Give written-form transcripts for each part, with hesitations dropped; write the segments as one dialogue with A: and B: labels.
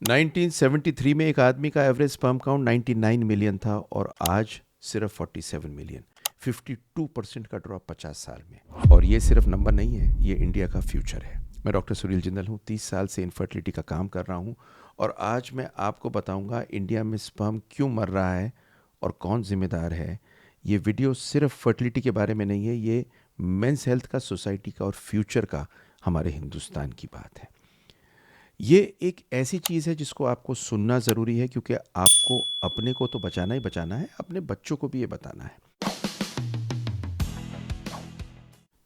A: 1973 में एक आदमी का एवरेज स्पर्म काउंट 99 मिलियन था और आज सिर्फ 47 मिलियन। 52% का ड्रॉप 50 साल में। और ये सिर्फ नंबर नहीं है, ये इंडिया का फ्यूचर है। मैं डॉक्टर सुनील जिंदल हूँ, 30 साल से इनफर्टिलिटी का काम कर रहा हूँ और आज मैं आपको बताऊंगा इंडिया में स्पर्म क्यों मर रहा है और कौन जिम्मेदार है। ये वीडियो सिर्फ फर्टिलिटी के बारे में नहीं है, ये मेंस हेल्थ का, सोसाइटी का और फ्यूचर का, हमारे हिंदुस्तान की बात है। ये एक ऐसी चीज़ है जिसको आपको सुनना ज़रूरी है, क्योंकि आपको अपने को तो बचाना ही बचाना है, अपने बच्चों को भी ये बताना है।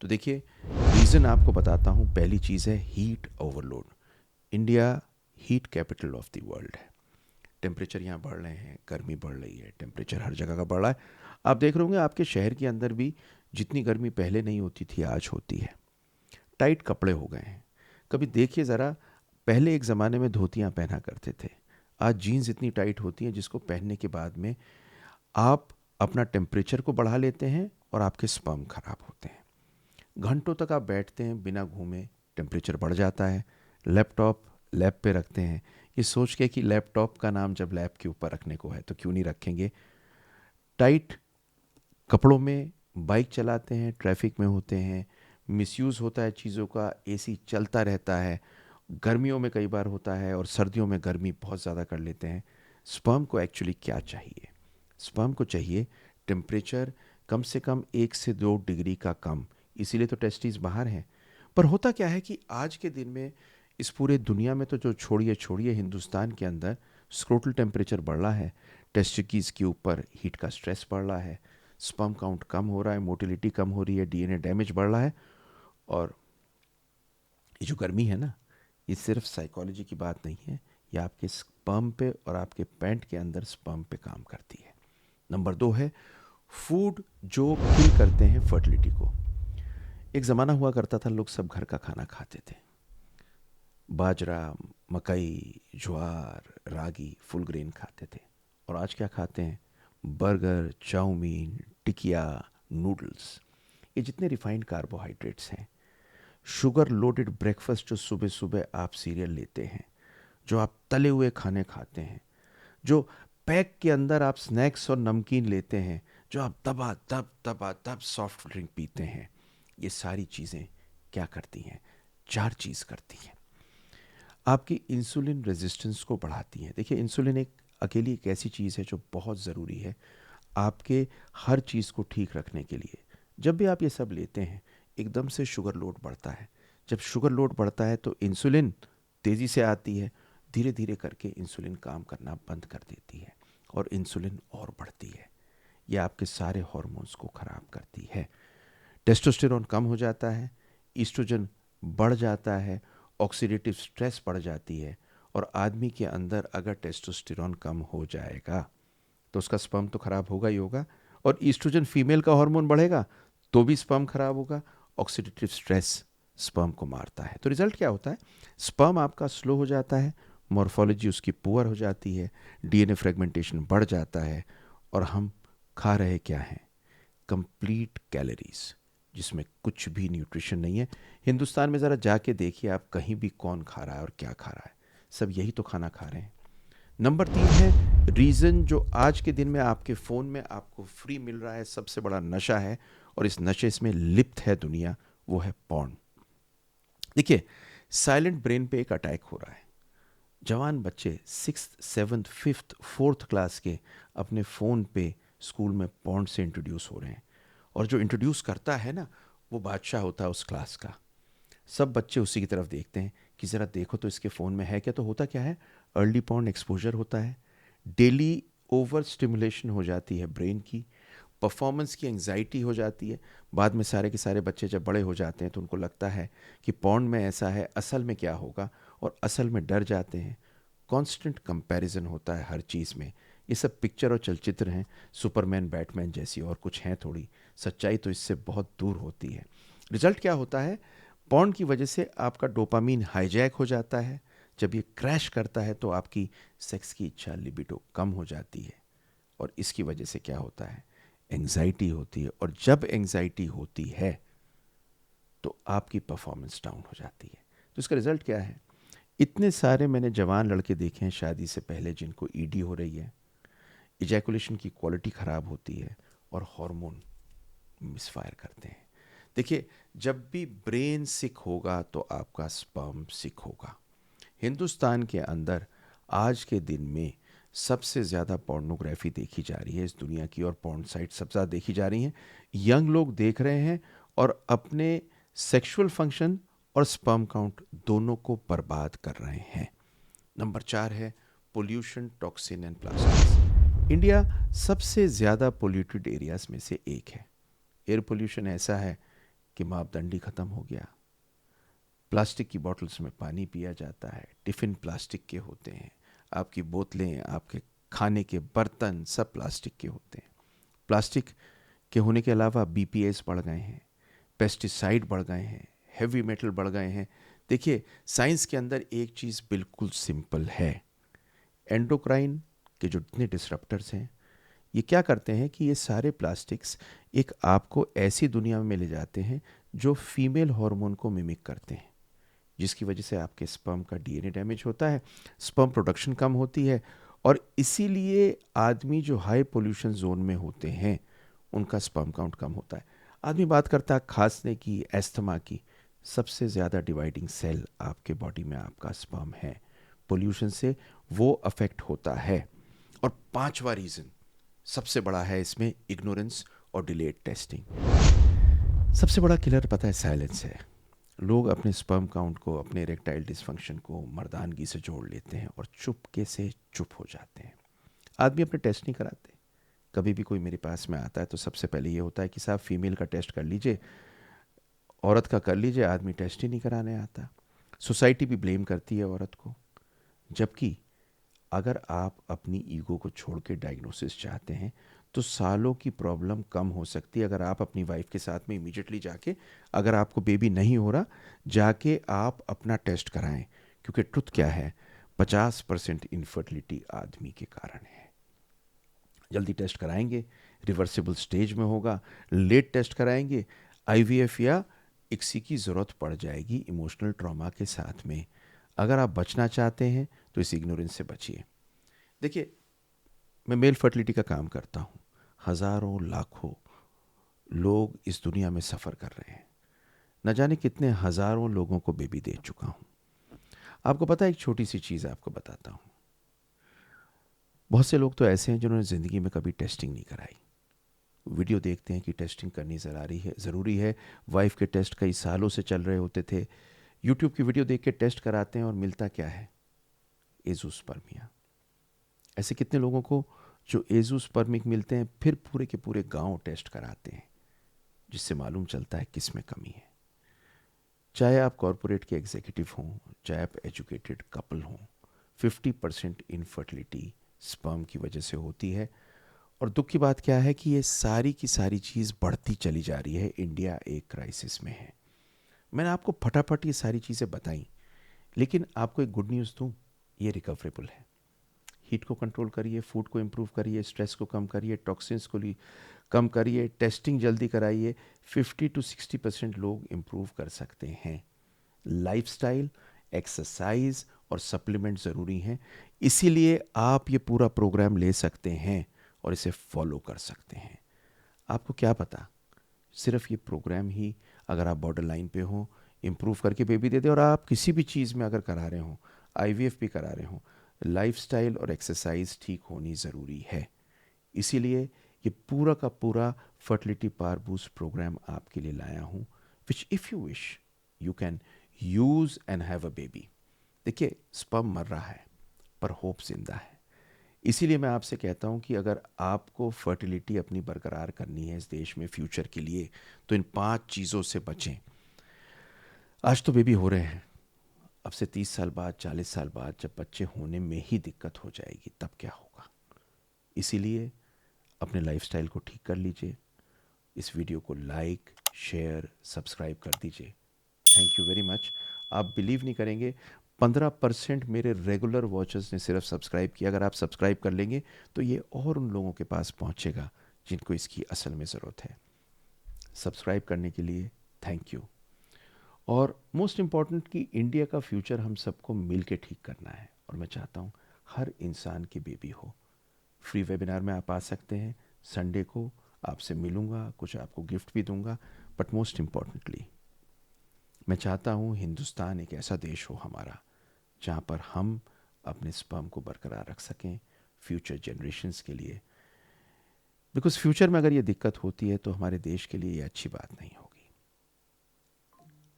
A: तो देखिए, रीज़न आपको बताता हूँ। पहली चीज़ है heat overload. India heat capital of the world है। टेम्परेचर यहाँ बढ़ रहे हैं, गर्मी बढ़ रही है, टेम्परेचर हर जगह का बढ़ रहा है। आप देख रहे होंगे आपके शहर के अंदर भी जितनी गर्मी पहले नहीं होती थी आज होती है। टाइट कपड़े हो गए हैं। कभी देखिए ज़रा, पहले एक ज़माने में धोतियाँ पहना करते थे, आज जीन्स इतनी टाइट होती हैं जिसको पहनने के बाद में आप अपना टेम्परेचर को बढ़ा लेते हैं और आपके स्पर्म खराब होते हैं। घंटों तक आप बैठते हैं बिना घूमे, टेम्परेचर बढ़ जाता है। लैपटॉप लैब पे रखते हैं, ये सोच के कि लैपटॉप का नाम जब लैब के ऊपर रखने को है तो क्यों नहीं रखेंगे। टाइट कपड़ों में बाइक चलाते हैं, ट्रैफिक में होते हैं, मिसयूज़ होता है चीज़ों का, एसी चलता रहता है। गर्मियों में कई बार होता है और सर्दियों में गर्मी बहुत ज़्यादा कर लेते हैं। स्पर्म को एक्चुअली क्या चाहिए? स्पर्म को चाहिए टेम्परेचर कम से कम 1 से 2 डिग्री का कम। इसीलिए तो टेस्टिस बाहर हैं। पर होता क्या है कि आज के दिन में इस पूरे दुनिया में, तो जो छोड़िए छोड़िए, हिंदुस्तान के अंदर स्क्रोटल टेम्परेचर बढ़ रहा है, टेस्टिकीज़ के ऊपर हीट का स्ट्रेस बढ़ रहा है, स्पर्म काउंट कम हो रहा है, मोटिलिटी कम हो रही है, डीएनए डैमेज बढ़ रहा है। और ये जो गर्मी है ना, ये सिर्फ साइकोलॉजी की बात नहीं है, ये आपके स्पर्म पे और आपके पैंट के अंदर स्पर्म पे काम करती है। नंबर 2 है फूड जो किल करते हैं फर्टिलिटी को। एक ज़माना हुआ करता था, लोग सब घर का खाना खाते थे। बाजरा, मकई, ज्वार, रागी, फुल ग्रेन खाते थे। और आज क्या खाते हैं? बर्गर, चाउमीन, टिकिया, नूडल्स, ये जितने रिफाइंड कार्बोहाइड्रेट्स हैं, शुगर लोडेड ब्रेकफास्ट जो सुबह सुबह आप सीरियल लेते हैं, जो आप तले हुए खाने खाते हैं, जो पैक के अंदर आप स्नैक्स और नमकीन लेते हैं, जो आप दबा दब सॉफ्ट ड्रिंक पीते हैं, ये सारी चीज़ें क्या करती हैं? 4 चीज़ करती हैं। आपकी इंसुलिन रेजिस्टेंस को बढ़ाती हैं। देखिए, इंसुलिन एक अकेली एक ऐसी चीज़ है जो बहुत ज़रूरी है आपके हर चीज़ को ठीक रखने के लिए। जब भी आप ये सब लेते हैं, एकदम से शुगर लोड बढ़ता है। जब शुगर लोड बढ़ता है तो इंसुलिन तेज़ी से आती है, धीरे धीरे करके इंसुलिन काम करना बंद कर देती है और इंसुलिन और बढ़ती है। ये आपके सारे हार्मोन्स को ख़राब करती है। टेस्टोस्टेरोन कम हो जाता है, ईस्ट्रोजन बढ़ जाता है, ऑक्सीडेटिव स्ट्रेस बढ़ जाती है। और आदमी के अंदर अगर टेस्टोस्टेरोन कम हो जाएगा तो उसका स्पर्म तो खराब होगा ही होगा, और ईस्ट्रोजन फीमेल का हार्मोन बढ़ेगा तो भी स्पर्म खराब होगा। ऑक्सीडेटिव स्ट्रेस स्पर्म को मारता है। तो रिजल्ट क्या होता है? स्पर्म आपका स्लो हो जाता है, मॉर्फोलॉजी उसकी पुअर हो जाती है, डीएनए फ्रेगमेंटेशन बढ़ जाता है। और हम खा रहे क्या हैं? कंप्लीट कैलोरीज, जिसमें कुछ भी न्यूट्रिशन नहीं है। हिंदुस्तान में ज़रा जाके देखिए आप, कहीं भी कौन खा रहा है और क्या खा रहा है? सब यही तो खाना खा रहे हैं। नंबर 3 है रीज़न, जो आज के दिन में आपके फ़ोन में आपको फ्री मिल रहा है, सबसे बड़ा नशा है और इस नशे में लिप्त है दुनिया, वो है पॉर्न। देखिए, साइलेंट ब्रेन पे एक अटैक हो रहा है। जवान बच्चे 6th, 7th, 5th, 4th class के अपने फ़ोन पे स्कूल में पॉर्न से इंट्रोड्यूस हो रहे हैं। और जो इंट्रोड्यूस करता है ना, वो बादशाह होता है उस क्लास का। सब बच्चे उसी की तरफ देखते हैं कि ज़रा देखो तो इसके फ़ोन में है क्या। तो होता क्या है? अर्ली पॉर्न एक्सपोजर होता है, डेली ओवर स्टिमुलेशन हो जाती है ब्रेन की, परफॉर्मेंस की एंजाइटी हो जाती है। बाद में सारे के सारे बच्चे जब बड़े हो जाते हैं तो उनको लगता है कि पॉर्न में ऐसा है, असल में क्या होगा, और असल में डर जाते हैं। कांस्टेंट कंपैरिजन होता है हर चीज़ में। ये सब पिक्चर और चलचित्र हैं, सुपरमैन बैटमैन जैसी और कुछ हैं थोड़ी, सच्चाई तो इससे बहुत दूर होती है। रिजल्ट क्या होता है? पॉर्न की वजह से आपका डोपामीन हाईजैक हो जाता है। जब ये क्रैश करता है तो आपकी सेक्स की इच्छा, लिबिडो कम हो जाती है। और इसकी वजह से क्या होता है? एंजाइटी होती है। और जब एंजाइटी होती है तो आपकी परफॉर्मेंस डाउन हो जाती है। तो इसका रिजल्ट क्या है? इतने सारे मैंने जवान लड़के देखे हैं शादी से पहले जिनको ईडी हो रही है, इजैकुलेशन की क्वालिटी ख़राब होती है और हार्मोन मिसफायर करते हैं। देखिए, जब भी ब्रेन सिक होगा तो आपका स्पर्म सिक होगा। हिंदुस्तान के अंदर आज के दिन में सबसे ज़्यादा पोर्नोग्राफी देखी जा रही है इस दुनिया की, और पोर्न साइट सबसे ज़्यादा देखी जा रही हैं। यंग लोग देख रहे हैं और अपने सेक्सुअल फंक्शन और स्पर्म काउंट दोनों को बर्बाद कर रहे हैं। नंबर 4 है pollution, toxin and plastics. India सबसे ज़्यादा पोल्यूटेड एरियाज में से एक है। एयर पोल्यूशन ऐसा है कि मापदंड ख़त्म हो गया। प्लास्टिक की बॉटल्स में पानी पिया जाता है, टिफ़िन प्लास्टिक के होते हैं, आपकी बोतलें, आपके खाने के बर्तन सब प्लास्टिक के होते हैं। प्लास्टिक के होने के अलावा बीपीएस बढ़ गए हैं, पेस्टिसाइड बढ़ गए हैं, हेवी मेटल बढ़ गए हैं। देखिए, साइंस के अंदर एक चीज़ बिल्कुल सिंपल है। एंडोक्राइन के जो जितने डिसरप्टर्स हैं, ये क्या करते हैं कि ये सारे प्लास्टिक्स एक आपको ऐसी दुनिया में ले जाते हैं जो फीमेल हार्मोन को मिमिक करते हैं, जिसकी वजह से आपके स्पर्म का डीएनए डैमेज होता है, स्पर्म प्रोडक्शन कम होती है, और इसीलिए आदमी जो हाई पोल्यूशन जोन में होते हैं उनका स्पर्म काउंट कम होता है। आदमी बात करता है खांसने की, एस्थमा की, सबसे ज़्यादा डिवाइडिंग सेल आपके बॉडी में आपका स्पर्म है। पोल्यूशन से वो अफेक्ट होता है। और पांचवा रीज़न सबसे बड़ा है इसमें, इग्नोरेंस और डिलेड टेस्टिंग। सबसे बड़ा किलर पता है साइलेंस है। लोग अपने स्पर्म काउंट को, अपने इरेक्टाइल डिसफंक्शन को मर्दानगी से जोड़ लेते हैं और चुपके से चुप हो जाते हैं। आदमी अपने टेस्ट नहीं कराते। कभी भी कोई मेरे पास में आता है तो सबसे पहले ये होता है कि साहब फीमेल का टेस्ट कर लीजिए, औरत का कर लीजिए। आदमी टेस्ट ही नहीं कराने आता। सोसाइटी भी ब्लेम करती है औरत को। जबकि अगर आप अपनी ईगो को छोड़ के डायग्नोसिस चाहते हैं तो सालों की प्रॉब्लम कम हो सकती है। अगर आप अपनी वाइफ के साथ में इमीडिएटली जाके, अगर आपको बेबी नहीं हो रहा, जाके आप अपना टेस्ट कराएं। क्योंकि ट्रुथ क्या है, 50% इनफर्टिलिटी आदमी के कारण है। जल्दी टेस्ट कराएंगे, रिवर्सिबल स्टेज में होगा। लेट टेस्ट कराएंगे, आईवीएफ या इक्सी की ज़रूरत पड़ जाएगी इमोशनल ट्रॉमा के साथ में। अगर आप बचना चाहते हैं तो इस इग्नोरेंस से बचिए। देखिए, मैं मेल फर्टिलिटी का काम करता हूँ। हज़ारों लाखों लोग इस दुनिया में सफ़र कर रहे हैं। न जाने कितने हज़ारों लोगों को बेबी दे चुका हूँ। आपको पता है, एक छोटी सी चीज़ आपको बताता हूँ। बहुत से लोग तो ऐसे हैं जिन्होंने ज़िंदगी में कभी टेस्टिंग नहीं कराई। वीडियो देखते हैं कि टेस्टिंग करनी ज़रूरी है। वाइफ के टेस्ट कई सालों से चल रहे होते थे। यूट्यूब की वीडियो देख के टेस्ट कराते हैं और मिलता क्या है, एजोस्पर्मिया। ऐसे कितने लोगों को जो एजोस्पर्मिक मिलते हैं, फिर पूरे के पूरे गांव टेस्ट कराते हैं, जिससे मालूम चलता है किस में कमी है। चाहे आप कॉरपोरेट के एग्जीक्यूटिव हों, चाहे आप एजुकेटेड कपल हों, 50% इनफर्टिलिटी स्पर्म की वजह से होती है। और दुख की बात क्या है कि ये सारी की सारी चीज़ बढ़ती चली जा रही है। इंडिया एक क्राइसिस में है। मैंने आपको फटाफट ये सारी चीज़ें बताई, लेकिन आपको एक गुड न्यूज़ दूँ, ये रिकवरेबल है। हीट को कंट्रोल करिए, फूड को इम्प्रूव करिए, स्ट्रेस को कम करिए, टॉक्सिन्स को कम करिए, टेस्टिंग जल्दी कराइए। 50 to 60% लोग इम्प्रूव कर सकते हैं। लाइफस्टाइल, एक्सरसाइज और सप्लीमेंट ज़रूरी हैं। इसीलिए आप ये पूरा प्रोग्राम ले सकते हैं और इसे फॉलो कर सकते हैं। आपको क्या पता, सिर्फ ये प्रोग्राम ही अगर आप बॉर्डर लाइन पे हो, इम्प्रूव करके बेबी दे दे। और आप किसी भी चीज़ में अगर करा रहे हो, आईवीएफ भी करा रहे हो, लाइफस्टाइल और एक्सरसाइज ठीक होनी ज़रूरी है। इसीलिए ये पूरा का पूरा फर्टिलिटी पावर बूस्ट प्रोग्राम आपके लिए लाया हूँ, which if you wish you can use and have a baby. देखिए, स्पर्म मर रहा है पर होप जिंदा है। इसीलिए मैं आपसे कहता हूँ कि अगर आपको फर्टिलिटी अपनी बरकरार करनी है इस देश में फ्यूचर के लिए, तो इन 5 चीज़ों से बचें। आज तो बेबी हो रहे हैं, अब से 30 साल बाद, 40 साल बाद जब बच्चे होने में ही दिक्कत हो जाएगी, तब क्या होगा। इसीलिए अपने लाइफस्टाइल को ठीक कर लीजिए। इस वीडियो को लाइक, शेयर, सब्सक्राइब कर दीजिए। Thank you very much. आप बिलीव नहीं करेंगे, 15% मेरे रेगुलर वॉचर्स ने सिर्फ सब्सक्राइब किया। अगर आप सब्सक्राइब कर लेंगे तो ये और उन लोगों के पास पहुंचेगा जिनको इसकी असल में ज़रूरत है। सब्सक्राइब करने के लिए थैंक यू। और मोस्ट इम्पॉर्टेंट कि इंडिया का फ्यूचर हम सबको मिल के ठीक करना है, और मैं चाहता हूँ हर इंसान की बेबी हो। फ्री वेबिनार में आप आ सकते हैं, संडे को आपसे मिलूँगा, कुछ आपको गिफ्ट भी दूंगा, बट मोस्ट इम्पॉर्टेंटली मैं चाहता हूँ हिंदुस्तान एक ऐसा देश हो हमारा जहाँ पर हम अपने स्पर्म को बरकरार रख सकें फ्यूचर जनरेशन्स के लिए। बिकॉज फ्यूचर में अगर ये दिक्कत होती है तो हमारे देश के लिए ये अच्छी बात नहीं होगी।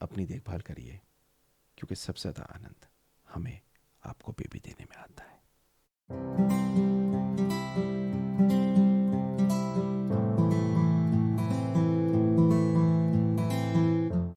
A: अपनी देखभाल करिए, क्योंकि सबसे ज़्यादा आनंद हमें आपको बेबी